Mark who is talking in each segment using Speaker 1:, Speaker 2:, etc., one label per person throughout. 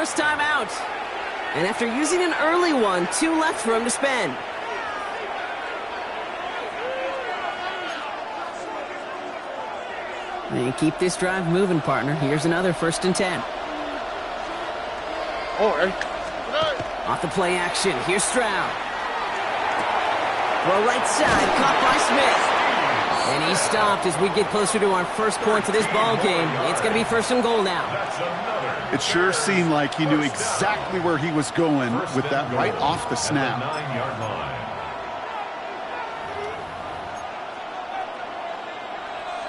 Speaker 1: first time out. And after using an early one, 2 left for him to spend. And keep this drive moving, partner. Here's another 1st and 10. Off the play action. Here's Stroud. Throw right side, caught by Smith. And he's stopped as we get closer to our first points of this ball game. It's going to be 1st and goal now.
Speaker 2: It sure seemed like he knew exactly where he was going with that right off the snap.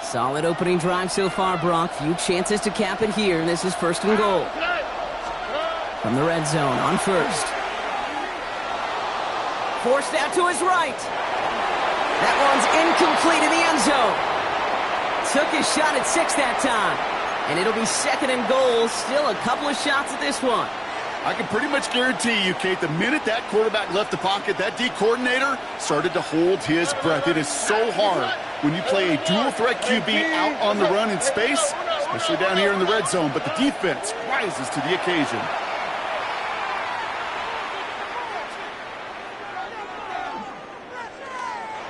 Speaker 1: Solid opening drive so far, Brock. Few chances to cap it here, and this is 1st and goal. From the red zone on 1st. Forced out to his right. That one's incomplete in the end zone. Took his shot at 6 that time. And it'll be 2nd and goal. Still a couple of shots at this one.
Speaker 2: I can pretty much guarantee you, Kate, the minute that quarterback left the pocket, that D coordinator started to hold his breath. It is so hard when you play a dual-threat QB out on the run in space, especially down here in the red zone. But the defense rises to the occasion.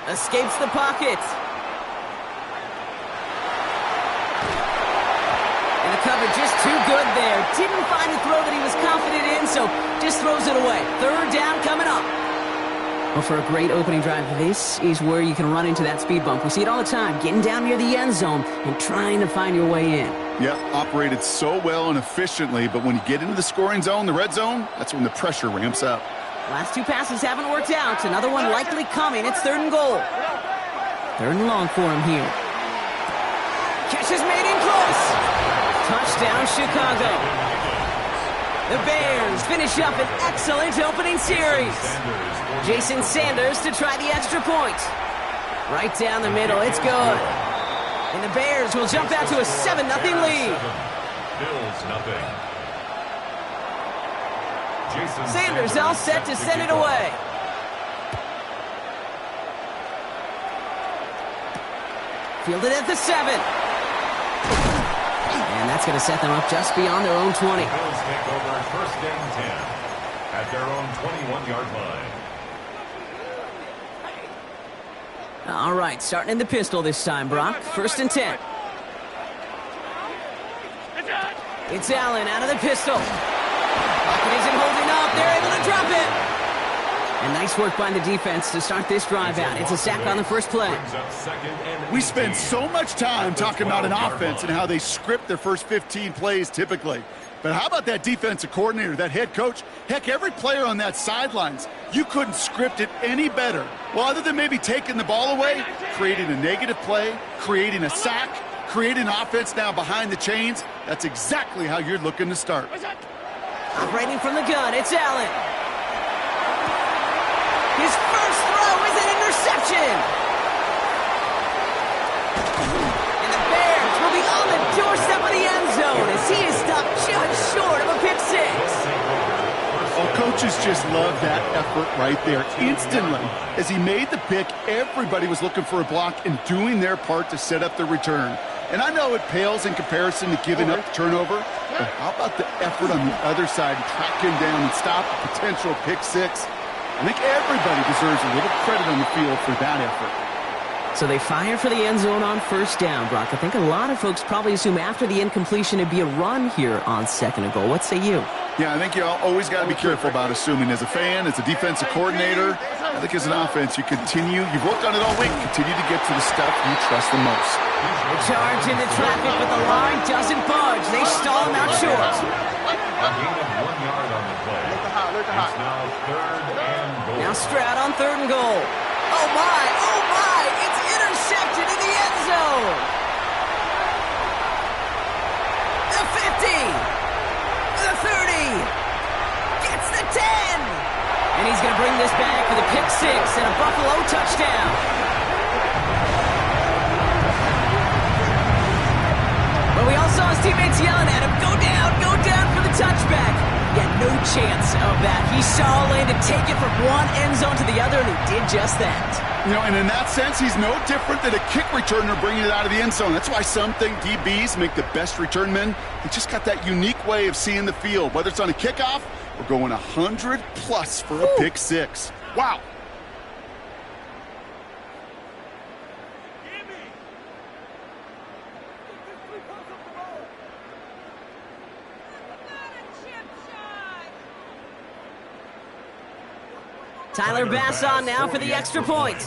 Speaker 1: Escapes the pocket. And the cover just too good there. Didn't find a throw that he was confident in, so just throws it away. 3rd down coming up. Well, for a great opening drive, this is where you can run into that speed bump. We see it all the time, getting down near the end zone and trying to find your way in.
Speaker 2: Yeah, operated so well and efficiently, but when you get into the scoring zone, the red zone, that's when the pressure ramps up.
Speaker 1: Last 2 passes haven't worked out. Another one likely coming. It's 3rd and goal. 3rd and long for him here. Catch is made in close. Touchdown, Chicago. The Bears finish up an excellent opening series. Jason Sanders to try the extra point. Right down the middle. It's good. And the Bears will jump out to a 7-0 lead.
Speaker 3: Bills nothing.
Speaker 1: Sanders all set to send it away. Fielded at the 7. And that's going to set them up just beyond their own 20.
Speaker 3: The Bills take over 1st and 10 at their own 21-yard line.
Speaker 1: All right, starting in the pistol this time, Brock. 1st and 10. It's Allen out of the pistol. Pocket isn't holding up. They're able to drop it. And nice work by the defense to start this drive out. It's a sack on the first play.
Speaker 2: We spend so much time talking about an offense and how they script their first 15 plays typically. But how about that defensive coordinator, that head coach? Heck, every player on that sidelines, you couldn't script it any better. Well, other than maybe taking the ball away, creating a negative play, creating a sack, creating an offense now behind the chains, that's exactly how you're looking to start.
Speaker 1: Operating from the gun, it's Allen. His first throw is an interception. And the Bears will be on the doorstep of the end zone as he is stopped just short of a pick 6.
Speaker 2: Oh, coaches just love that effort right there. Instantly, as he made the pick, everybody was looking for a block and doing their part to set up the return. And I know it pales in comparison to giving up the turnover, but how about the effort on the other side to track him down and stop a potential pick 6? I think everybody deserves a little credit on the field for that effort.
Speaker 1: So they fire for the end zone on 1st down, Brock. I think a lot of folks probably assume after the incompletion it'd be a run here on 2nd and goal. What say you?
Speaker 2: Yeah, I think you always got to be careful about assuming. As a fan, as a defensive coordinator, I think as an offense, you've worked on it all week, continue to get to the stuff you trust the most.
Speaker 1: The charge into traffic, but the line doesn't budge. They stall him out short.
Speaker 3: A gain of 1 yard on the play. It's now 3rd and goal.
Speaker 1: Now Stroud on 3rd and goal. Oh my, it's intercepted in the end zone. The 50, the 30, gets the 10. And he's going to bring this back for the pick 6 and a Buffalo touchdown. But we all saw his teammates yelling at him, go down for the touchback. Yet no chance of that. He saw a lane to take it from one end zone to the other, and he did just that.
Speaker 2: You know, and in that sense, he's no different than a kick returner bringing it out of the end zone. That's why some think DBs make the best return men. They just got that unique way of seeing the field, whether it's on a kickoff or going 100+ for a pick six. Wow.
Speaker 1: Tyler Bass on now for the extra point.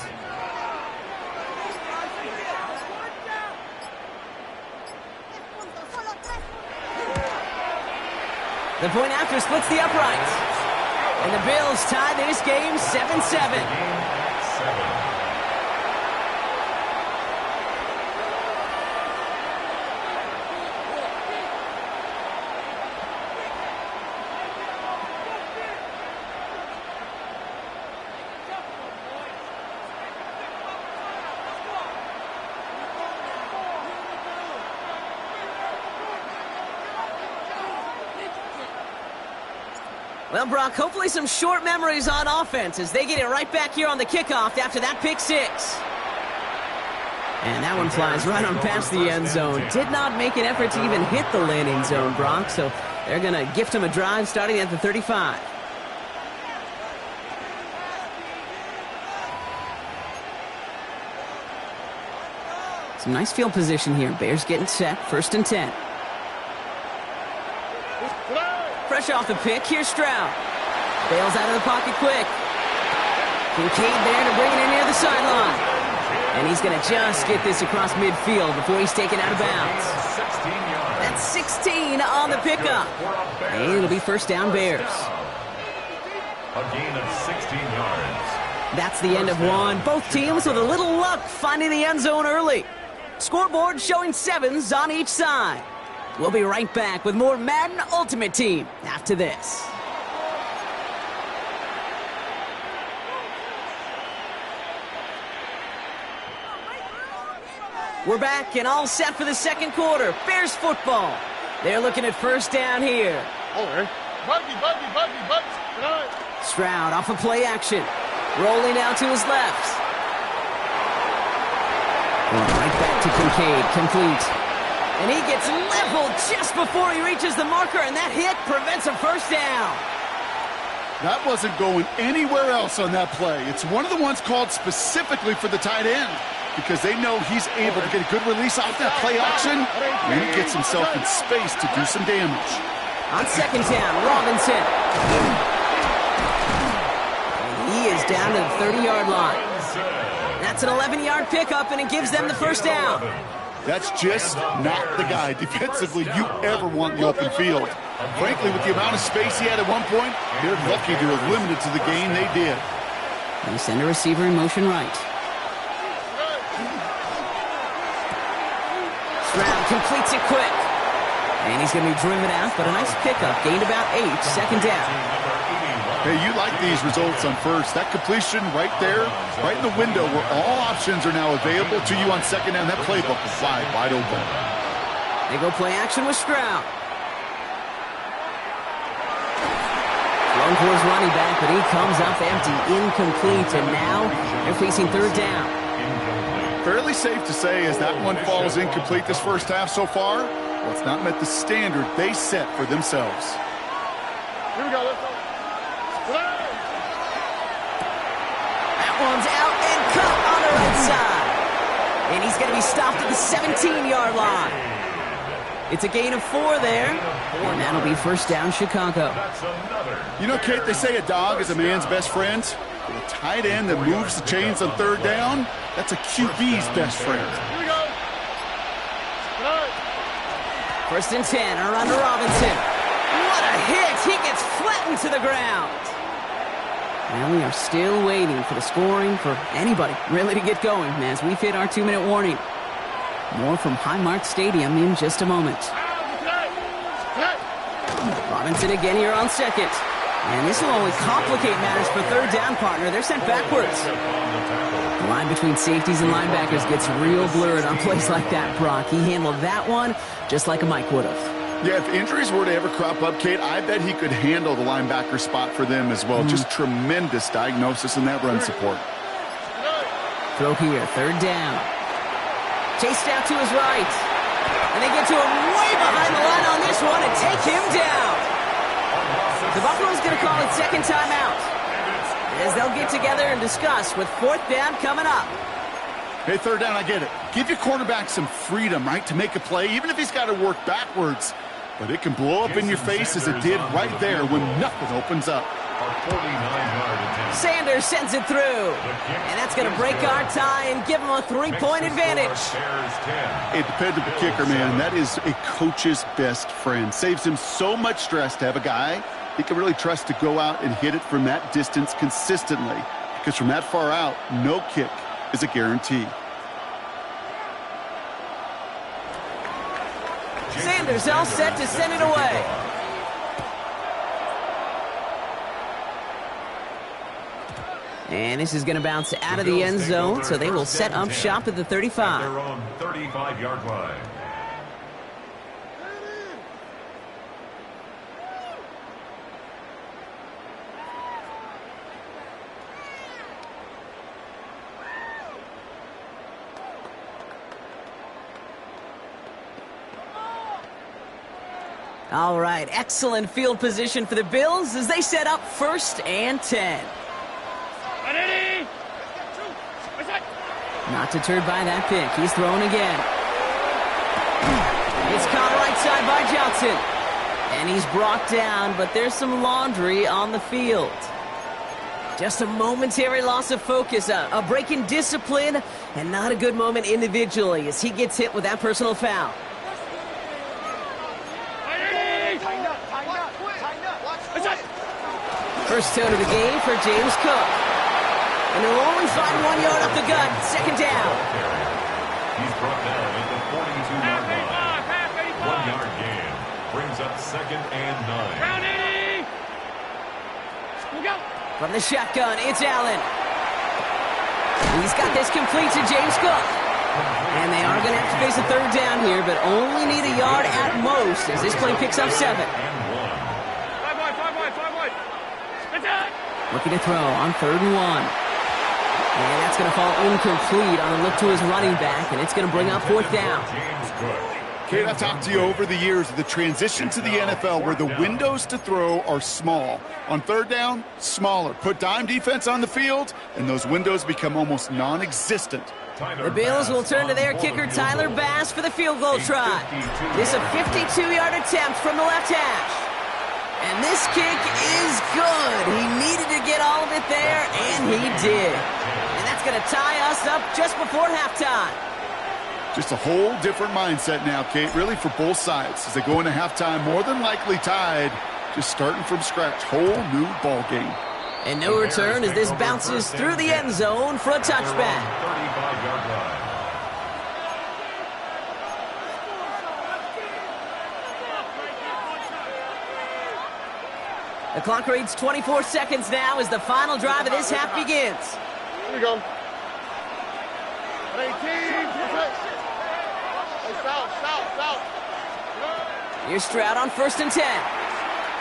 Speaker 1: The point after splits the uprights. And the Bills tie this game 7-7. Well, Brock, hopefully some short memories on offense as they get it right back here on the kickoff after that pick six. And that one flies right on past the end zone. Did not make an effort to even hit the landing zone, Brock, so they're going to gift him a drive starting at the 35. Some nice field position here. Bears getting set, 1st and 10. Fresh off the pick, here's Stroud. Bails out of the pocket quick. Kincaid there to bring it in near the sideline. And he's going to just get this across midfield before he's taken out of bounds. That's 16 on the pickup. And it'll be 1st down Bears.
Speaker 3: A gain of 16 yards.
Speaker 1: That's the end of one. Both teams with a little luck finding the end zone early. Scoreboard showing 7s on each side. We'll be right back with more Madden Ultimate Team after this. We're back and all set for the second quarter. Bears football. They're looking at 1st down here. Stroud off of play action. Rolling out to his left. Right back to Kincaid. Complete. And he gets leveled just before he reaches the marker, and that hit prevents a 1st down.
Speaker 2: That wasn't going anywhere else on that play. It's one of the ones called specifically for the tight end because they know he's able to get a good release off that play action, and he gets himself in space to do some damage.
Speaker 1: On 2nd down, Robinson. And he is down to the 30-yard line. That's an 11-yard pickup, and it gives them the 1st down.
Speaker 2: That's just not the guy defensively you ever want in the open field. Frankly, with the amount of space he had at one point, they're lucky to have limited to the game they did.
Speaker 1: They send a receiver in motion right. Stroud completes it quick. And he's going to be driven out, but a nice pickup. Gained about 8, 2nd down.
Speaker 2: Hey, you like these results on 1st. That completion right there, right in the window where all options are now available to you on 2nd down. That playbook is wide open.
Speaker 1: They go play action with Stroud. Thrown for his running back, but he comes up empty, incomplete, and now they're facing 3rd down.
Speaker 2: Fairly safe to say as that one falls incomplete this 1st half so far, well, it's not met the standard they set for themselves.
Speaker 4: Here we go, let's go.
Speaker 1: One's out and cut on the right side. And he's going to be stopped at the 17-yard line. It's a gain of 4 there. And that'll be 1st down Chicago.
Speaker 2: You know, Kate, they say a dog is a man's best friend. With a tight end that moves the chains on 3rd down, that's a QB's best friend.
Speaker 4: Here we go.
Speaker 1: 1st and 10, around to Robinson. What a hit! He gets flattened to the ground. Now we are still waiting for the scoring for anybody really to get going as we've hit our 2-minute warning. More from Highmark Stadium in just a moment. Robinson again here on 2nd. And this will only complicate matters for 3rd down, partner. They're sent backwards. The line between safeties and linebackers gets real blurred on plays like that, Brock. He handled that one just like a Mike would have.
Speaker 2: Yeah, if injuries were to ever crop up, Kate, I bet he could handle the linebacker spot for them as well. Just tremendous diagnosis in that run support.
Speaker 1: Throw here, third down. Chased out to his right. And they get to him way behind the line on this one and take him down. The Buffalo's going to call it second timeout, as they'll get together and discuss with fourth down coming up.
Speaker 2: Hey, third down, I get it. Give your quarterback some freedom, right, to make a play, even if he's got to work backwards. But it can blow up in your face as it did right there when nothing opens up.
Speaker 1: Sanders sends it through. And that's going to break our tie and give him a 3-point advantage.
Speaker 2: A dependable kicker, man. That is a coach's best friend. Saves him so much stress to have a guy he can really trust to go out and hit it from that distance consistently. Because from that far out, no kick is a guarantee.
Speaker 1: Sanders all set to send it away. And this is going to bounce out of the end zone, so they will set up shop at the 35.
Speaker 3: Their own 35-yard line.
Speaker 1: All right, excellent field position for the Bills as they set up 1st and 10. Not deterred by that pick. He's thrown again. It's caught right side by Johnson. And he's brought down, but there's some laundry on the field. Just a momentary loss of focus, a break in discipline, and not a good moment individually as he gets hit with that personal foul. First turn of the game for James Cook. And they'll only find 1 yard up the gut. Second down.
Speaker 3: He's brought down at the 42-yard line. 1 yard gain brings up 2nd and 9.
Speaker 1: From the shotgun, it's Allen. He's got this complete to James Cook. And they are going to have to face a third down here, but only need a yard at most as this play picks up 7. Looking to throw on 3rd and 1. And that's going to fall incomplete on a look to his running back, and it's going to bring up 4th down.
Speaker 2: Kate, I've talked to you over the years of the transition to the NFL where the windows to throw are small. On 3rd down, smaller. Put dime defense on the field, and those windows become almost non-existent.
Speaker 1: The Bills will turn to their kicker, Tyler Bass, for the field goal try. This is a 52-yard attempt from the left hash. And this kick is good. He needed to get all of it there, and he did. And that's going to tie us up just before halftime.
Speaker 2: Just a whole different mindset now, Kate, really for both sides. As they go into halftime, more than likely tied, just starting from scratch. Whole new ball game.
Speaker 1: And no return as this bounces through the end zone for a touchback.
Speaker 3: 35-yard line.
Speaker 1: The clock reads 24 seconds now as the final drive of this half begins.
Speaker 4: Here we go. 18. South.
Speaker 1: Here's Stroud on 1st and 10.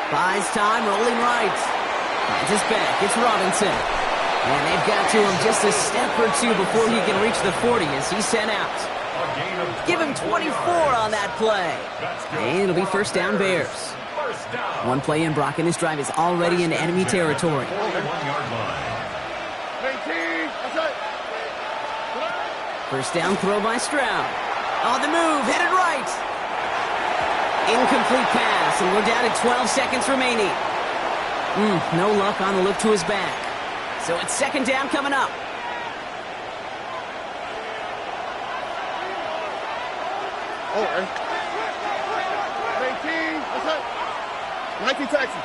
Speaker 1: Buys time, rolling right. Finds his back. It's Robinson. And they've got to him just a step or two before he can reach the 40 as he's sent out. Give him 24 on that play. And it'll be 1st down Bears. One play in, Brock, and this drive is already in enemy territory.
Speaker 3: 41-yard line.
Speaker 1: 1st down throw by Stroud. On the move, headed right. Incomplete pass, and we're down to 12 seconds remaining. No luck on the look to his back. So it's 2nd down coming up.
Speaker 4: Nike Texas.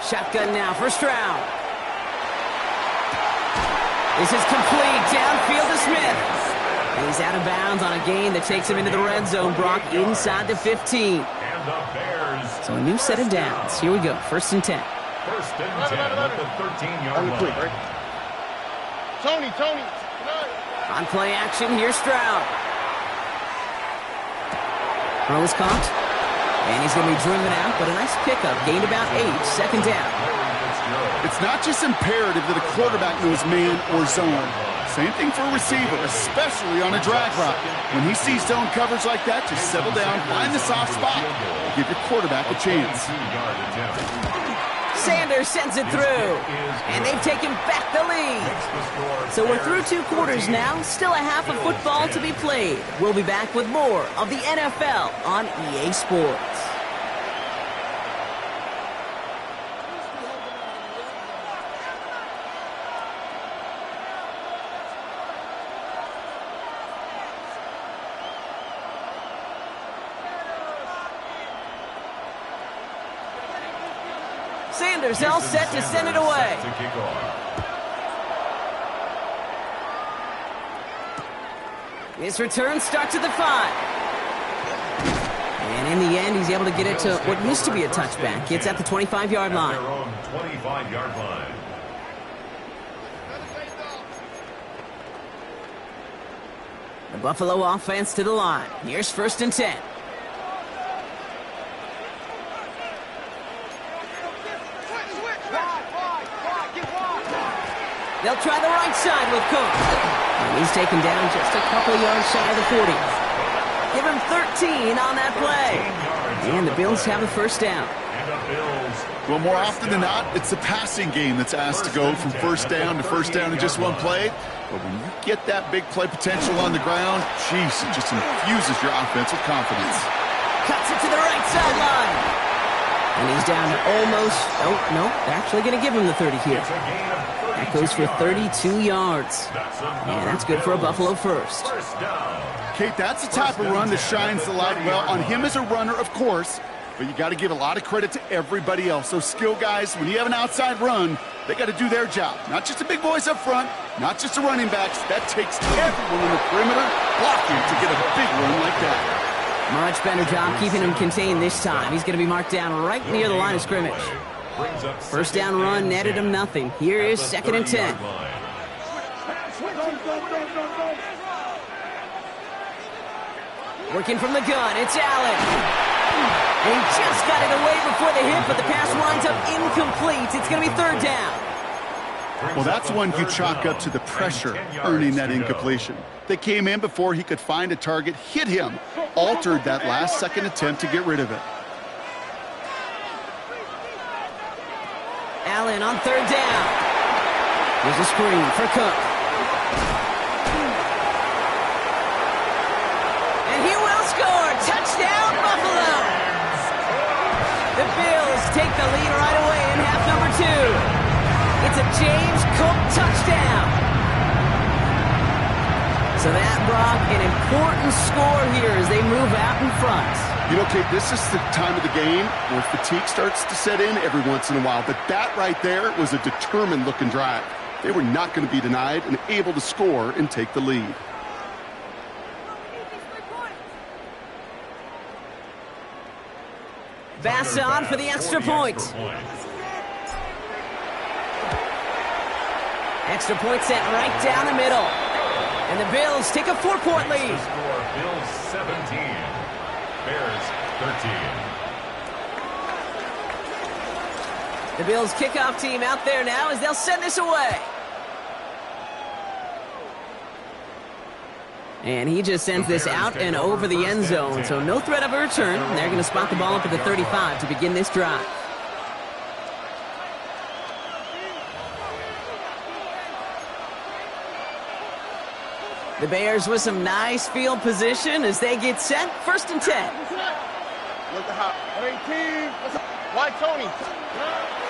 Speaker 1: Shotgun now for Stroud. This is complete. Downfield to Smith. And he's out of bounds on a gain that takes him into the red zone, Brock, inside the 15.
Speaker 3: And the Bears.
Speaker 1: So a new set of downs. Here we go. 1st and 10.
Speaker 3: 1st and 10 at the 13-yard line.
Speaker 4: Tony.
Speaker 1: On play action, here's Stroud. Throw is caught. And he's going to be driven out, but a nice pickup. Gained about 8. 2nd down.
Speaker 2: It's not just imperative that a quarterback knows man or zone. Same thing for a receiver, especially on a drag route. When he sees zone coverage like that, just settle down, find the soft spot, and give your quarterback a chance.
Speaker 1: Sanders sends it through, and they've taken back the lead. So we're through 2 quarters now, still a half of football to be played. We'll be back with more of the NFL on EA Sports. Sanders all set to send it away. His return starts at the 5. And in the end, he's able to get it to what used to be a touchback. It's at the 25-yard line.
Speaker 3: 25-yard line.
Speaker 1: The Buffalo offense to the line. Here's 1st and 10. They'll try the right side with Cook. And he's taken down just a couple yards shy of the 40. Give him 13 on that play. And the Bills have a 1st down.
Speaker 2: Well, more often than not, it's the passing game that's asked to go from 1st down to 1st down in just one play. But when you get that big play potential on the ground, geez, it just infuses your offense with confidence.
Speaker 1: Cuts it to the right sideline. And he's down to almost, oh, no, they're actually going to give him the 30 here. That goes for 32 yards. And that's good for a Buffalo 1st.
Speaker 2: Kate, that's the type of run that shines the light well on him as a runner, of course, but you got to give a lot of credit to everybody else. Those skill guys, when you have an outside run, they got to do their job. Not just the big boys up front, not just the running backs. That takes everyone in the perimeter blocking to get a big run like that.
Speaker 1: Much better job keeping him contained this time. He's going to be marked down right near the line of scrimmage. 1st down run netted him nothing. Here is 2nd and 10. Working from the gun, it's Allen. And he just got it away before the hit, but the pass winds up incomplete. It's going to be 3rd down.
Speaker 2: Well, that's one you chalk up to the pressure earning that incompletion. They came in before he could find a target, hit him, altered that last-second attempt to get rid of it.
Speaker 1: Allen on 3rd down. Here's a screen for Cook. And he will score. Touchdown, Buffalo. The Bills take the lead right away in half number 2. It's a James Cook touchdown. So that brought an important score here as they move out in front.
Speaker 2: You know, Kate, this is the time of the game where fatigue starts to set in every once in a while. But that right there was a determined-looking drive. They were not going to be denied and able to score and take the lead.
Speaker 1: Bass on for the extra point. Extra point sent right down the middle. And the Bills take a 4-point lead.
Speaker 3: Bills 17, Bears 13.
Speaker 1: The Bills kickoff team out there now as they'll send this away. And he just sends this out and over the end zone, so no threat of a return. They're going to spot the ball up at the 35 to begin this drive. The Bears with some nice field position as they get set. 1st and 10.
Speaker 4: Why, Tony?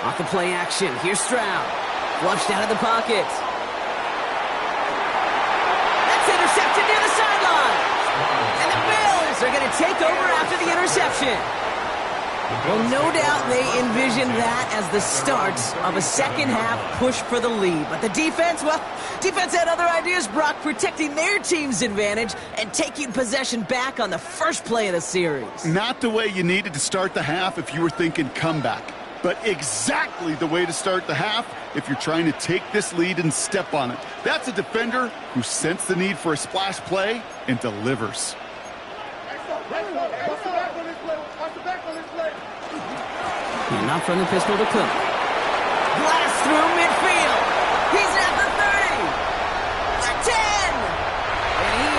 Speaker 1: Off the play action. Here's Stroud. Flushed out of the pocket. That's intercepted near the sideline. And the Bills are going to take over after the interception. Well, no doubt they envisioned that as the start of a second-half push for the lead. But the defense, well, defense had other ideas, Brock, protecting their team's advantage and taking possession back on the first play of the series.
Speaker 2: Not the way you needed to start the half if you were thinking comeback, but exactly the way to start the half if you're trying to take this lead and step on it. That's a defender who sensed the need for a splash play and delivers.
Speaker 1: And not from the pistol to Cook. Blast through midfield. He's at the 30. The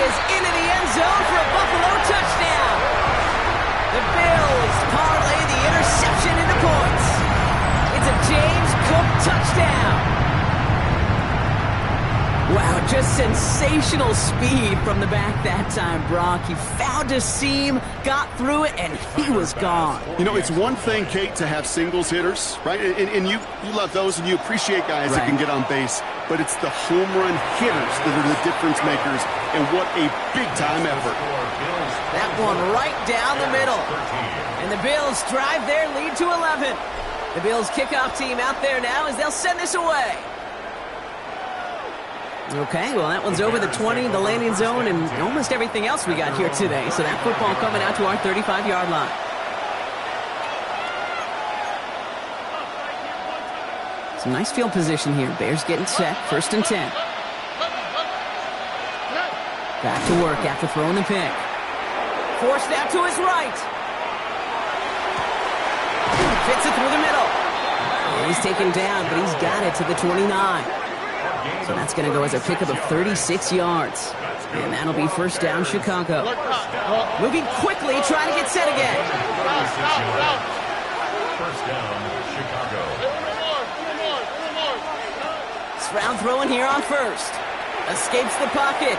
Speaker 1: is into the end zone for a Buffalo touchdown. The Bills parlay the interception into points. It's a James Cook touchdown. Wow, just sensational speed from the back that time, Brock. He found a seam, got through it, and he was gone.
Speaker 2: You know, it's one thing, Kate, to have singles hitters, right? And you love those, and you appreciate guys that can get on base. But it's the home run hitters that are the difference makers, and what a big-time effort.
Speaker 1: That one right down the middle. And the Bills drive their lead to 11. The Bills kickoff team out there now as they'll send this away. Okay, well, that one's over the 20, the landing zone, and almost everything else we got here today. So that football coming out to our 35-yard line. Some nice field position here. Bears getting set, 1st and 10. Back to work after throwing the pick. Forced out to his right. Fits it through the middle. And he's taken down, but he's got it to the 29. So that's going to go as a pickup of 36 yards. And that'll be 1st down, Chicago. Moving quickly, trying to get set again.
Speaker 3: 1st down, Chicago.
Speaker 1: Stroud throwing here on 1st. Escapes the pocket.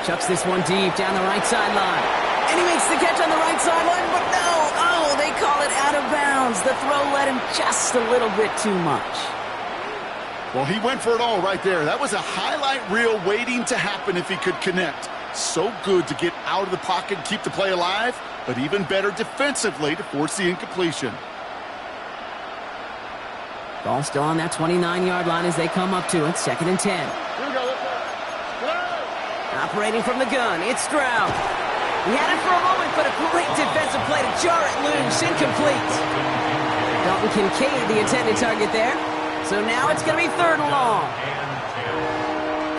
Speaker 1: Chucks this one deep down the right sideline. And he makes the catch on the right sideline, but no. Oh, they call it out of bounds. The throw led him just a little bit too much.
Speaker 2: Well, he went for it all right there. That was a highlight reel waiting to happen if he could connect. So good to get out of the pocket and keep the play alive, but even better defensively to force the incompletion.
Speaker 1: Ball still on that 29-yard line as they come up to it. 2nd and 10. Operating from the gun, it's Stroud. He had it for a moment, but a great defensive play to jar it loose. Incomplete. Dalton Kincaid, the intended target there. So now it's going to be 3rd and long.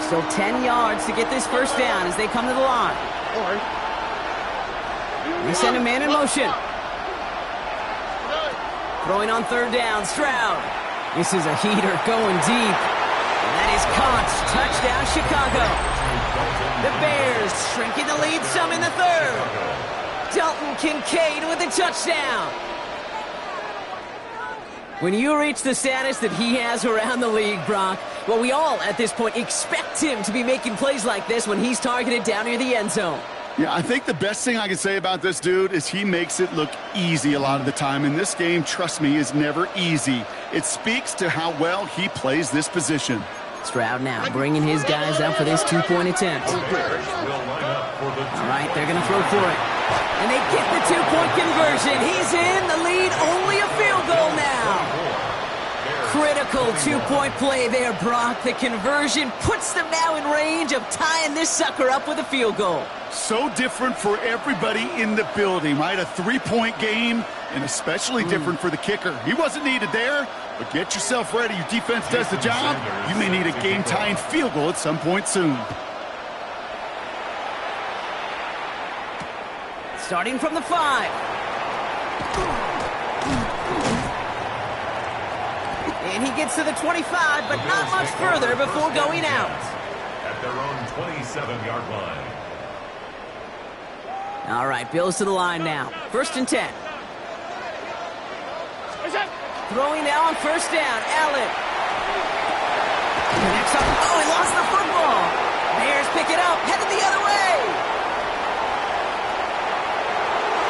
Speaker 1: Still 10 yards to get this 1st down as they come to the line. They send a man in motion. Throwing on 3rd down, Stroud. This is a heater going deep. And that is caught. Touchdown, Chicago. The Bears shrinking the lead some in the 3rd. Dalton Kincaid with a touchdown. When you reach the status that he has around the league, Brock, well, we all at this point expect him to be making plays like this when he's targeted down near the end zone.
Speaker 2: Yeah, I think the best thing I can say about this dude is he makes it look easy a lot of the time. And this game, trust me, is never easy. It speaks to how well he plays this position.
Speaker 1: Stroud now bringing his guys out for this 2-point attempt. All right, they're going to throw for it. And they get the 2-point conversion. He's in the lead, only a field goal now. Critical 2-point play there, Brock. The conversion puts them now in range of tying this sucker up with a field goal.
Speaker 2: So different for everybody in the building, right? A 3-point game, and especially different for the kicker. He wasn't needed there, but get yourself ready. Your defense does the job. You may need a game-tying field goal at some point soon.
Speaker 1: Starting from the 5. And he gets to the 25, but not much further before going out.
Speaker 3: At their own 27-yard line.
Speaker 1: All right, Bills to the line now. 1st and 10. Throwing now on 1st down. Allen. Connects up. Oh, he lost the football. Bears pick it up, headed the other way.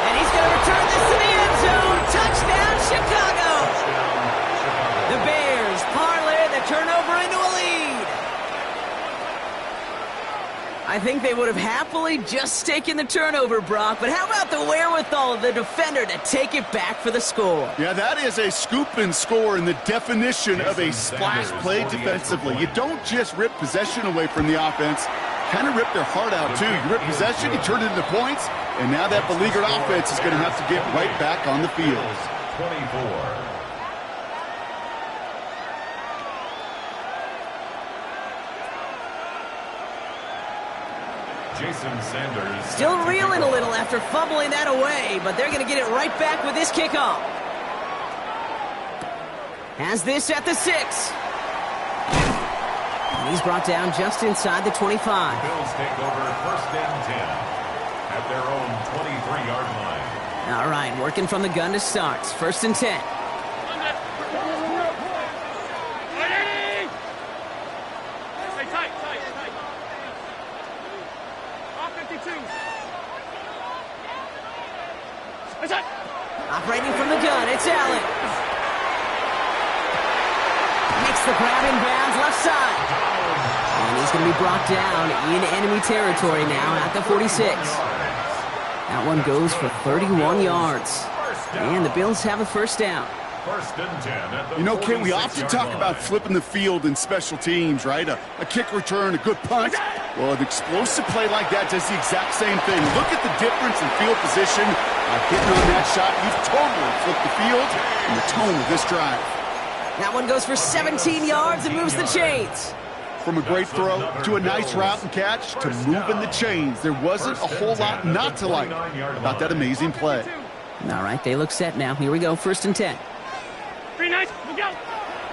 Speaker 1: And he's going to return this to the end zone. Touchdown, Chicago. The Bears parlay the turnover into a lead. I think they would have happily just taken the turnover, Brock, but how about the wherewithal of the defender to take it back for the score?
Speaker 2: Yeah, that is a scoop and score in the definition of a splash play defensively. You don't just rip possession away from the offense, kind of rip their heart out too. You rip possession, you turn it into points, and now that beleaguered offense is going to have to get right back on the field.
Speaker 3: 24. Jason Sanders.
Speaker 1: Still reeling a little after fumbling that away, but they're going to get it right back with this kickoff. Has this at the 6. And he's brought down just inside the 25.
Speaker 3: Bills take over 1st and 10 at their own 23-yard line.
Speaker 1: All right, working from the gun to start. 1st and 10. Operating from the gun, it's Allen. Makes the grab in bounds, left side. And he's going to be brought down in enemy territory now at the 46. That one goes for 31 yards. And the Bills have a 1st down.
Speaker 3: 1st and 10 at the
Speaker 2: You know, Ken, we often talk about flipping the field in special teams, right? A kick return, a good punt. Well, an explosive play like that does the exact same thing. Look at the difference in field position. Hitting on that shot, you've totally flipped the field and the tone of this drive.
Speaker 1: That one goes for 17 yards and moves the chains.
Speaker 2: From a great throw to a nice route and catch to moving the chains, there wasn't a whole lot not to like about that amazing play.
Speaker 1: All right, they look set now. Here we go, 1st and 10.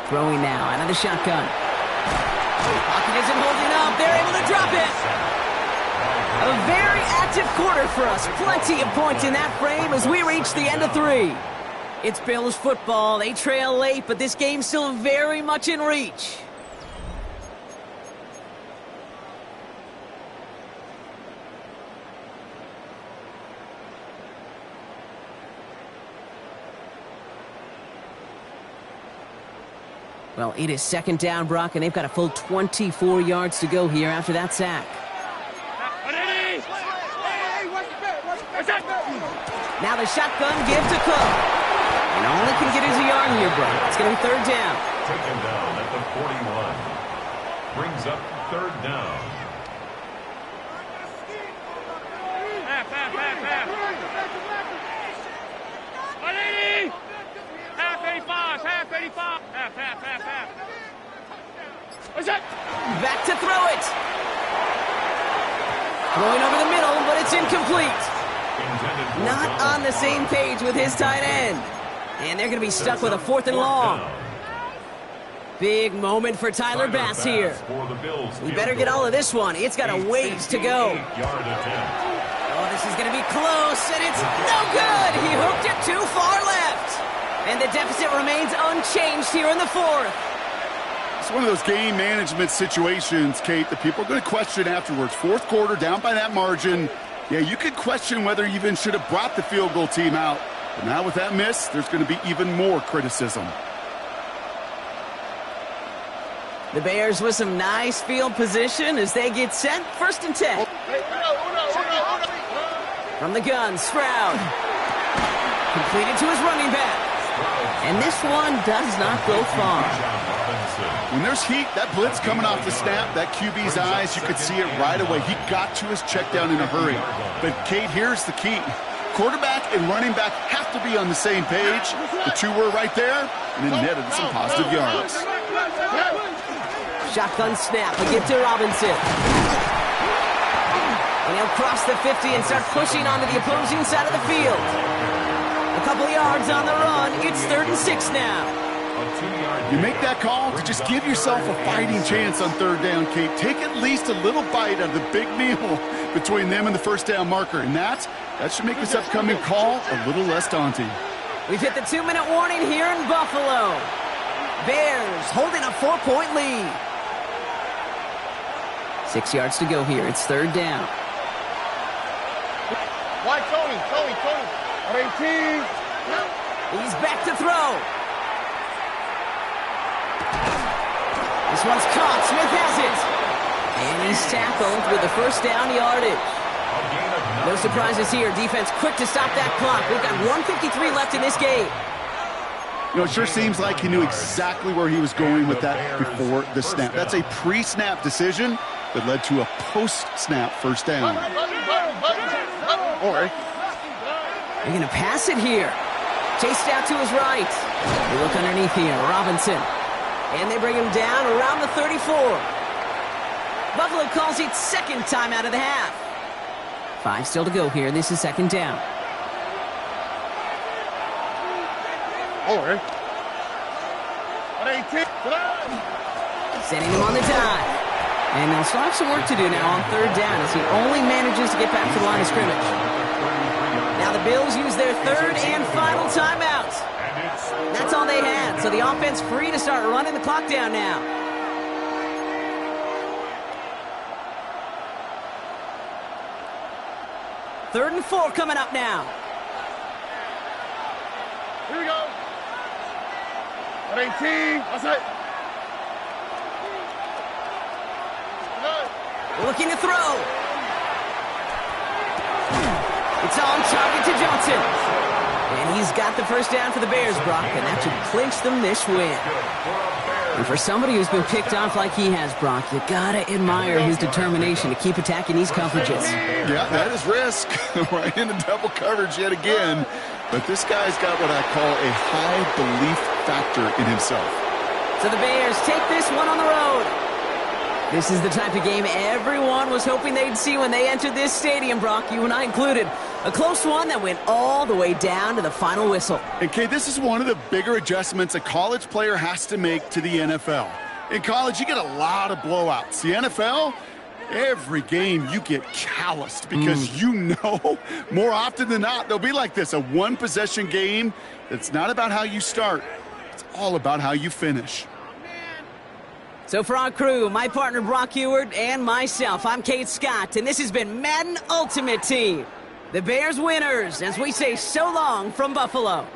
Speaker 1: Throwing now out of the shotgun. Pocket isn't holding up. They're able to drop it. A very active quarter for us. Plenty of points in that frame as we reach the end of 3. It's Bills football. They trail late, but this game's still very much in reach. Well, it is 2nd down, Brock, and they've got a full 24 yards to go here after that sack. Now the shotgun give to Cook. And all he can get is a yard here, Brock. It's going to be 3rd down.
Speaker 3: Taken down at the 41. Brings up 3rd down.
Speaker 1: Back to throw it. Throwing over the middle, but it's incomplete. Not on the same page with his tight end. And they're going to be stuck with a 4th and long. Big moment for Tyler Bass here. We better get all of this one. It's got a ways to go. Oh, this is going to be close, and it's no good. He hooked it too far left. And the deficit remains unchanged here in the 4th.
Speaker 2: It's one of those game management situations, Kate, that people are going to question afterwards. 4th quarter, down by that margin. Yeah, you could question whether you even should have brought the field goal team out. But now with that miss, there's going to be even more criticism.
Speaker 1: The Bears with some nice field position as they get set. 1st and 10. From the gun, Stroud. Completed to his running back. And this one does not go far.
Speaker 2: When there's heat, that blitz coming off the snap, that QB's eyes, you could see it right away. He got to his check down in a hurry. But, Kate, here's the key. Quarterback and running back have to be on the same page. The two were right there, and it netted some positive yards.
Speaker 1: Shotgun snap, a give to Robinson. And he'll cross the 50 and start pushing onto the opposing side of the field. A couple yards on the run. It's 3rd and 6 now.
Speaker 2: You make that call to just give yourself a fighting chance on 3rd down, Kate. Take at least a little bite out of the big meal between them and the 1st down marker. And that should make this upcoming call a little less daunting.
Speaker 1: We've hit the 2-minute warning here in Buffalo. Bears holding a 4-point lead. 6 yards to go here. It's 3rd down.
Speaker 4: Why Tony? 18.
Speaker 1: He's back to throw. This one's caught. Smith has it. And he's tackled with the 1st down yardage. No surprises here. Defense quick to stop that clock. We've got 1:53 left in this game.
Speaker 2: You know, it sure seems like he knew exactly where he was going with that before the snap. That's a pre-snap decision that led to a post-snap 1st down.
Speaker 1: They're going to pass it here. Chased out to his right. They look underneath here. Robinson. And they bring him down around the 34. Buffalo calls it 2nd time out of the half. 5 still to go here. This is 2nd down. Setting him on the dive. And they'll still have some work to do now on third down as he only manages to get back to the line of scrimmage. Now the Bills use their third and final timeout. That's all they had, so the offense free to start running the clock down now. Third and 4 coming up now.
Speaker 4: Here we go. 18. Outside.
Speaker 1: Looking to throw. It's on target to Johnson. And he's got the first down for the Bears, Brock, and that should clinch them this win. And for somebody who's been picked off like he has, Brock, you gotta admire his determination to keep attacking these coverages.
Speaker 2: Yeah, that is risk. Right into double coverage yet again. But this guy's got what I call a high belief factor in himself.
Speaker 1: So the Bears take this one on the road. This is the type of game everyone was hoping they'd see when they entered this stadium, Brock, you and I included. A close one that went all the way down to the final whistle.
Speaker 2: And, Kay, this is one of the bigger adjustments a college player has to make to the NFL. In college, you get a lot of blowouts. The NFL, every game you get calloused because you know more often than not they'll be like this, a one-possession game. It's not about how you start. It's all about how you finish.
Speaker 1: So for our crew, my partner Brock Ewart and myself, I'm Kate Scott, and this has been Madden Ultimate Team. The Bears winners, as we say so long from Buffalo.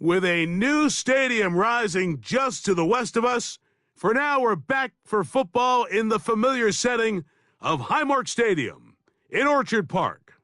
Speaker 5: With a new stadium rising just to the west of us, for now we're back for football in the familiar setting of Highmark Stadium in Orchard Park.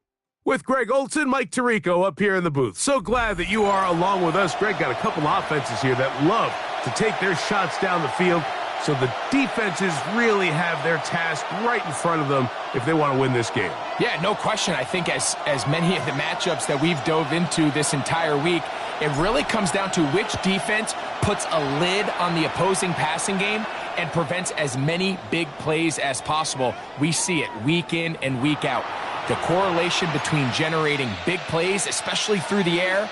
Speaker 5: With Greg Olson, Mike Tirico up here in the booth. So glad that you are along with us. Greg got a couple offenses here that love to take their shots down the field, so the defenses really have their task right in front of them if they want to win this game.
Speaker 6: Yeah, no question. I think as many of the matchups that we've dove into this entire week, it really comes down to which defense puts a lid on the opposing passing game and prevents as many big plays as possible. We see it week in and week out. The correlation between generating big plays, especially through the air,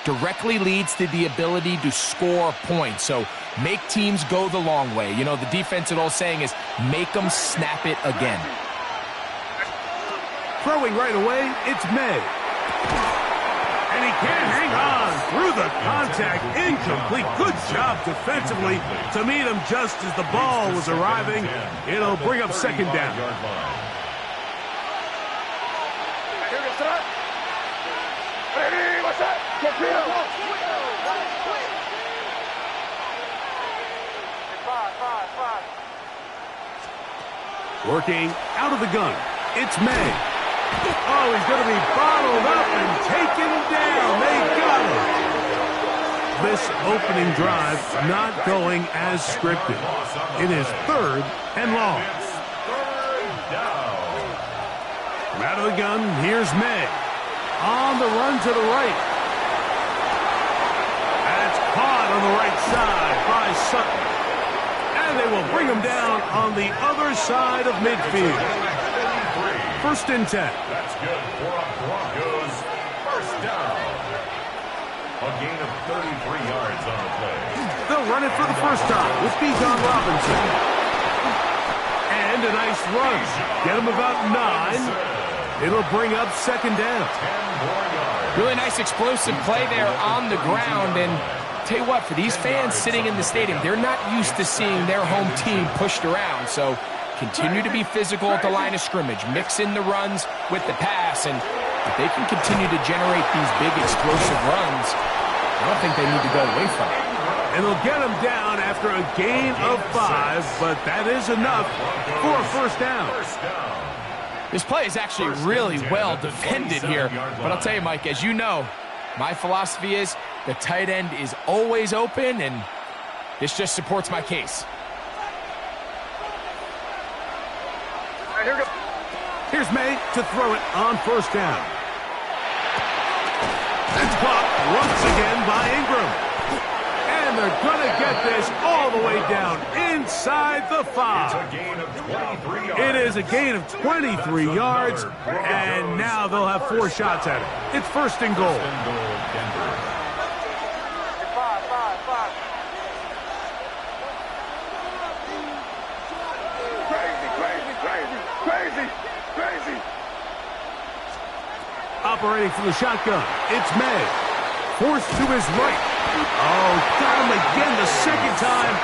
Speaker 6: directly leads to the ability to score points. So make teams go the long way. You know, the defensive old saying is, make them snap it again.
Speaker 5: Throwing right away, it's May. And he can't hang on through the contact. Incomplete. Good job defensively to meet him just as the ball was arriving. It'll bring up second down. Working out of the gun, it's May. Oh, he's going to be bottled up and taken down. They got him. This opening drive not going as scripted. It is 3rd and long. From out of the gun, here's May. On the run to the right. That's caught on the right side by Sutton. And they will bring him down on the other side of midfield. 1st and 10.
Speaker 3: That's good for a Broncos first down. A gain of 33 yards on the play.
Speaker 5: They'll run it for the first time with Bijan Robinson. And a nice run. Get him about 9. It'll bring up second down.
Speaker 3: 10 more yards.
Speaker 6: Really nice explosive play there on the ground. And tell you what, for these fans sitting in the stadium, they're not used to seeing their home team pushed around. So continue to be physical at the line of scrimmage. Mix in the runs with the pass. And if they can continue to generate these big explosive runs, I don't think they need to go away from it.
Speaker 5: And they'll get him down after a gain of 5, but that is enough for a first down.
Speaker 6: This play is actually really well defended here. But I'll tell you, Mike, as you know, my philosophy is the tight end is always open, and this just supports my case.
Speaker 5: Here's May to throw it on first down. It's caught once again by Ingram. And they're going to get this all the way down inside the 5. It is a gain of 23 yards, and now they'll have 4 shots at it. It's 1st and goal. Operating from the shotgun, it's May. Forced to his right. Oh, got him again the second time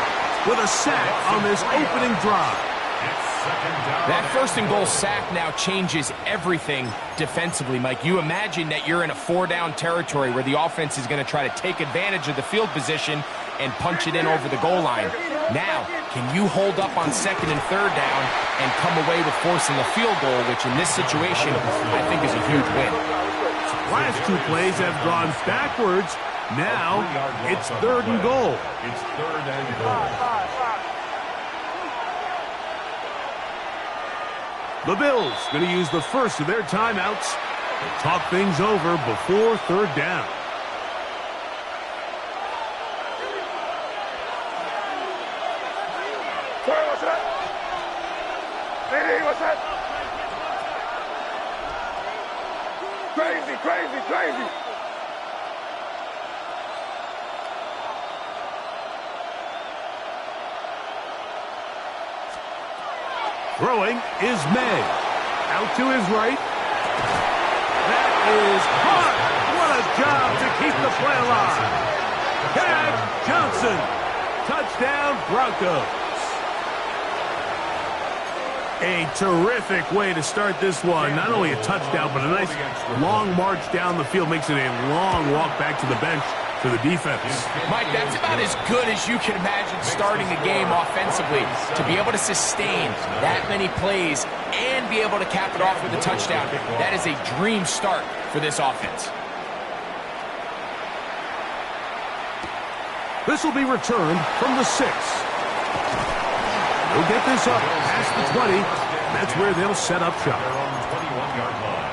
Speaker 5: with a sack on this opening drive.
Speaker 6: That 1st and goal sack now changes everything defensively, Mike. You imagine that you're in a 4-down territory where the offense is going to try to take advantage of the field position and punch it in over the goal line. Now, can you hold up on 2nd and 3rd down and come away with forcing a field goal, which in this situation I think is a huge win.
Speaker 5: Last 2 plays have gone backwards. Now it's 3rd and goal.
Speaker 3: It's 3rd and goal.
Speaker 5: The Bills going to use the first of their timeouts to talk things over before 3rd down.
Speaker 4: What's that? Crazy, crazy, crazy.
Speaker 5: Throwing is May. Out to his right. That is hard. What a job to keep the play alive. Cad Johnson. Touchdown, Broncos. A terrific way to start this one. Not only a touchdown, but a nice long march down the field. Makes it a long walk back to the bench for the defense.
Speaker 6: Mike, that's about as good as you can imagine starting a game offensively. To be able to sustain that many plays and be able to cap it off with a touchdown, that is a dream start for this offense.
Speaker 5: This will be returned from the 6. They'll get this up past the 20. That's where they'll set up shop.
Speaker 3: They're on the 21-yard line.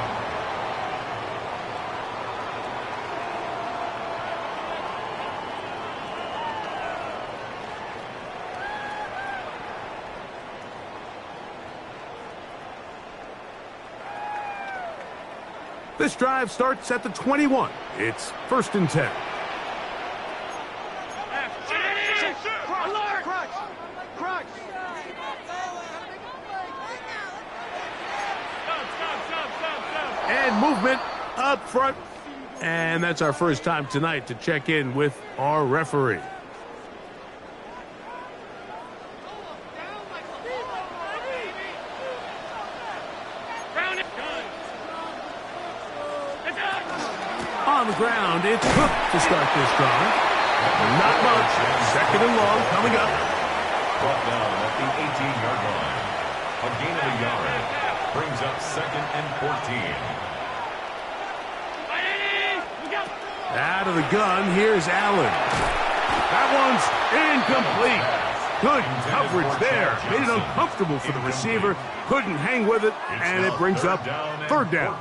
Speaker 5: This drive starts at the 21. It's 1st and 10. And movement up front. And that's our first time tonight to check in with our referee. On the ground, it's Cook to start this drive. Not much. 2nd and long coming up.
Speaker 3: Brought down at the 18-yard line. A gain of a yard. Brings up 2nd and 14.
Speaker 5: Out of the gun, here's Allen. That one's incomplete. Good coverage there. Made it uncomfortable for the receiver. Couldn't hang with it, and it brings up 3rd down.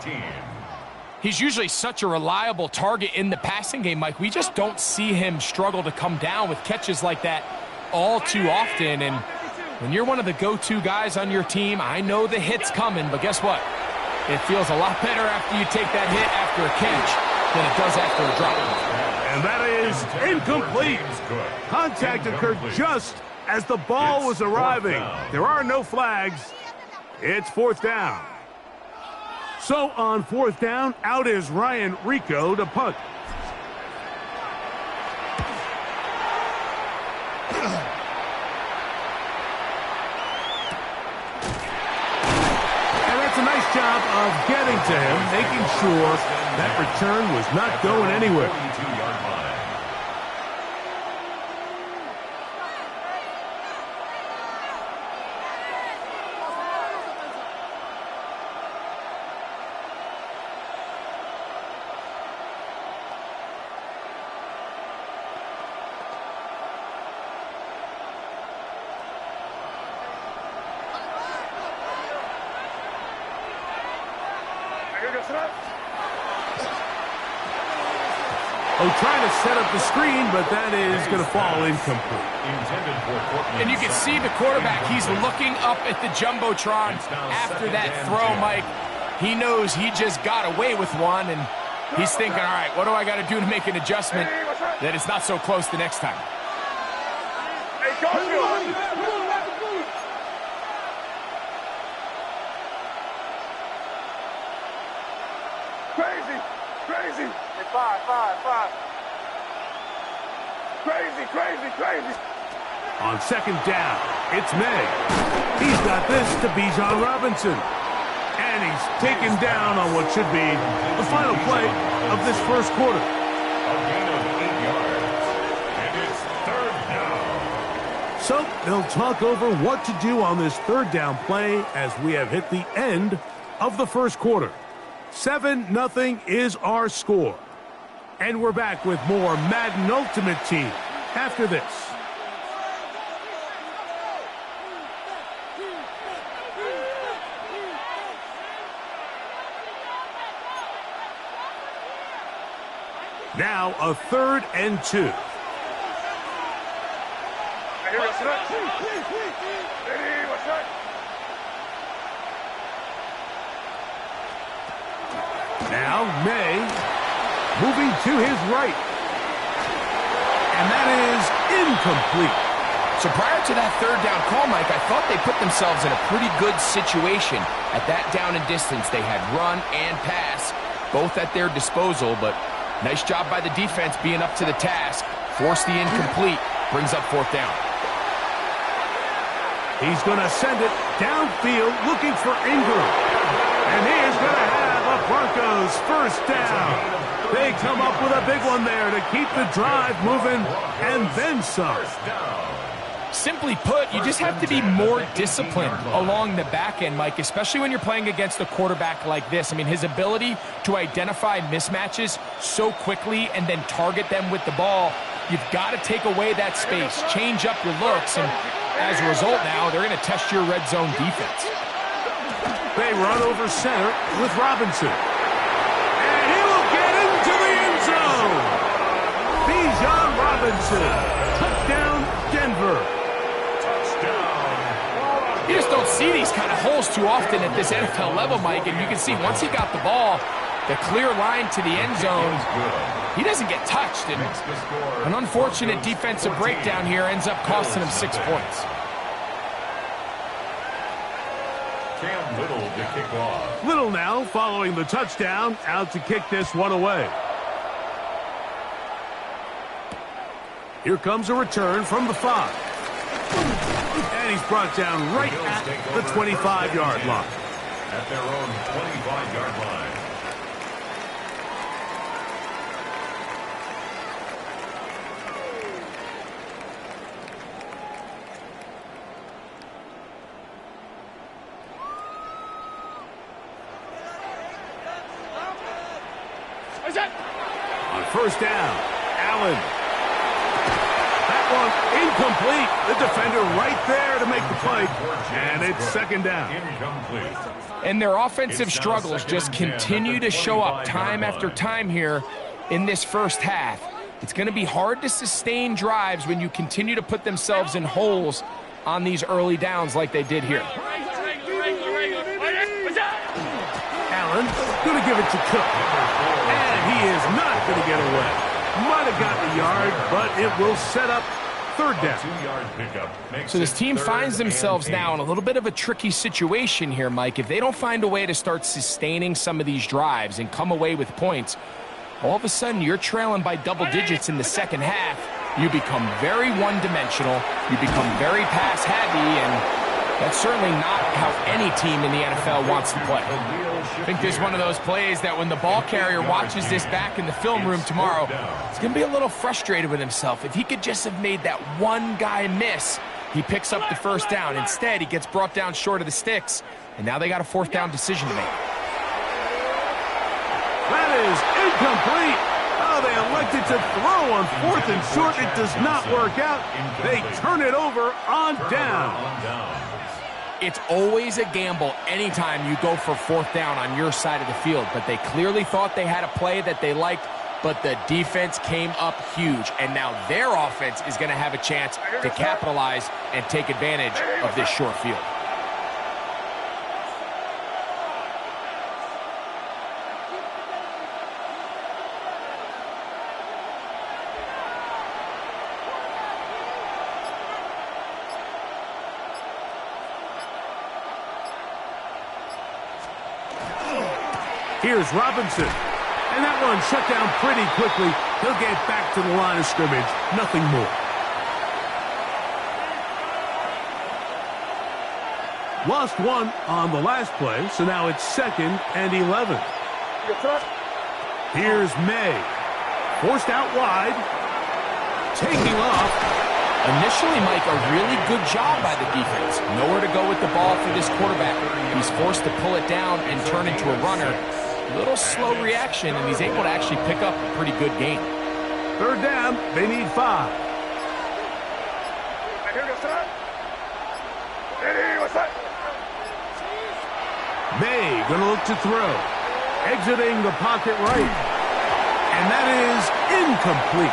Speaker 6: He's usually such a reliable target in the passing game, Mike. We just don't see him struggle to come down with catches like that all too often. And when you're one of the go-to guys on your team, I know the hit's coming, but guess what? It feels a lot better after you take that hit after a catch than it does after a drop.
Speaker 5: And that is incomplete. Contact occurred just as the ball was arriving. There are no flags. It's 4th down. So on 4th down, out is Ryan Rico to punt. And that's a nice job of getting to him, making sure that return was not going anywhere.
Speaker 3: 42-yard line.
Speaker 5: Oh, trying to set up the screen, but that is going to fall incomplete.
Speaker 6: And you can see the quarterback, he's looking up at the Jumbotron after that throw, Mike. He knows he just got away with one, and he's thinking, all right, what do I got to do to make an adjustment that it's not so close the next time?
Speaker 4: Hey, Garfield! Crazy! Crazy! Hey, five. Crazy!
Speaker 5: On 2nd down, it's May. He's got this to Bijan Robinson. And he's taken down on what should be the final play of this 1st quarter.
Speaker 3: A gain of 8 yards. And it's 3rd down.
Speaker 5: So they'll talk over what to do on this 3rd down play as we have hit the end of the 1st quarter. 7-0 is our score. And we're back with more Madden Ultimate Team after this. Now a 3rd and 2. Now May moving to his right. And that is incomplete.
Speaker 6: So prior to that 3rd down call, Mike, I thought they put themselves in a pretty good situation at that down and distance. They had run and pass both at their disposal, but nice job by the defense being up to the task. Force the incomplete, brings up 4th down.
Speaker 5: He's going to send it downfield looking for Ingram. And he is going to have a Broncos 1st down. They come up with a big one there to keep the drive moving and then some.
Speaker 6: Simply put, you just have to be more disciplined along the back end, Mike, especially when you're playing against a quarterback like this. I mean, his ability to identify mismatches so quickly and then target them with the ball, you've got to take away that space, change up your looks, and as a result now, they're going to test your red zone defense.
Speaker 5: They run over center with Robinson. And he will get into the end zone. Bijan Robinson. Touchdown, Denver.
Speaker 6: You just don't see these kind of holes too often at this NFL level, Mike, and you can see once he got the ball, the clear line to the end zone, he doesn't get touched. And an unfortunate defensive breakdown here ends up costing him 6 points.
Speaker 3: Little to kick off.
Speaker 5: Little now following the touchdown, out to kick this one away. Here comes a return from the 5. And he's brought down right at the 25-yard line.
Speaker 3: At their own 25-yard line.
Speaker 5: On first down, Allen. That one incomplete. The defender right there to make the play. And it's second down.
Speaker 6: And their offensive struggles just continue to show up time after time here in this first half. It's going to be hard to sustain drives when you continue to put themselves in holes on these early downs like they did here.
Speaker 5: Allen going to give it to Cook. And he is not going to get away. Might have gotten a yard, but it will set up third down.
Speaker 6: So this team finds themselves now in a little bit of a tricky situation here, Mike. If they don't find a way to start sustaining some of these drives and come away with points, all of a sudden you're trailing by double digits in the second half. You become very one-dimensional. You become very pass-heavy, and that's certainly not how any team in the NFL wants to play. I think this is one of those plays that when the ball carrier watches this back in the film room tomorrow, he's going to be a little frustrated with himself. If he could just have made that one guy miss, he picks up the first down. Instead, he gets brought down short of the sticks, and now they got a fourth down decision to make.
Speaker 5: That is incomplete. Oh, they elected to throw on fourth and short. It does not work out. They turn it over on down.
Speaker 6: It's always a gamble anytime you go for fourth down on your side of the field, but they clearly thought they had a play that they liked, but the defense came up huge, and now their offense is going to have a chance to capitalize and take advantage of this short field.
Speaker 5: Here's Robinson. And that one shut down pretty quickly. He'll get back to the line of scrimmage. Nothing more. Lost one on the last play, so now it's 2nd and 11. Here's May. Forced out wide. Taking off.
Speaker 6: Initially, Mike, a really good job by the defense. Nowhere to go with the ball for this quarterback. He's forced to pull it down and turn into a runner. A little slow reaction, and he's able to actually pick up a pretty good game.
Speaker 5: Third down, they need 5. May gonna look to throw. Exiting the pocket right. And that is incomplete.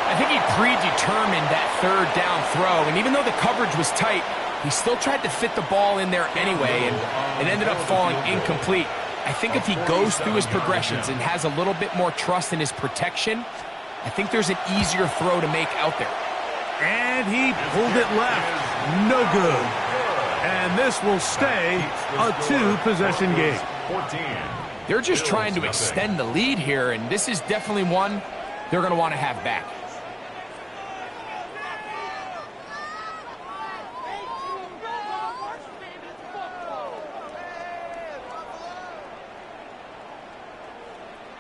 Speaker 6: I think he predetermined that third down throw, and even though the coverage was tight, he still tried to fit the ball in there anyway, and it ended up falling incomplete. I think if he goes through his progressions and has a little bit more trust in his protection, I think there's an easier throw to make out there.
Speaker 5: And he pulled it left. No good. And this will stay a 2-possession game.
Speaker 6: They're just trying to extend the lead here, and this is definitely one they're going to want to have back.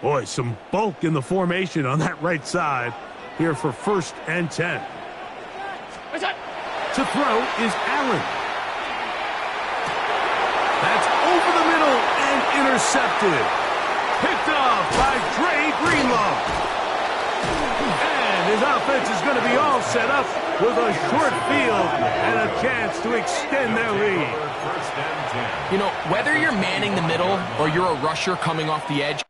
Speaker 5: Boy, some bulk in the formation on that right side here for 1st and 10. To throw is Allen. That's over the middle and intercepted. Picked off by Dre Greenlaw. And his offense is going to be all set up with a short field and a chance to extend their lead.
Speaker 6: You know, whether you're manning the middle or you're a rusher coming off the edge,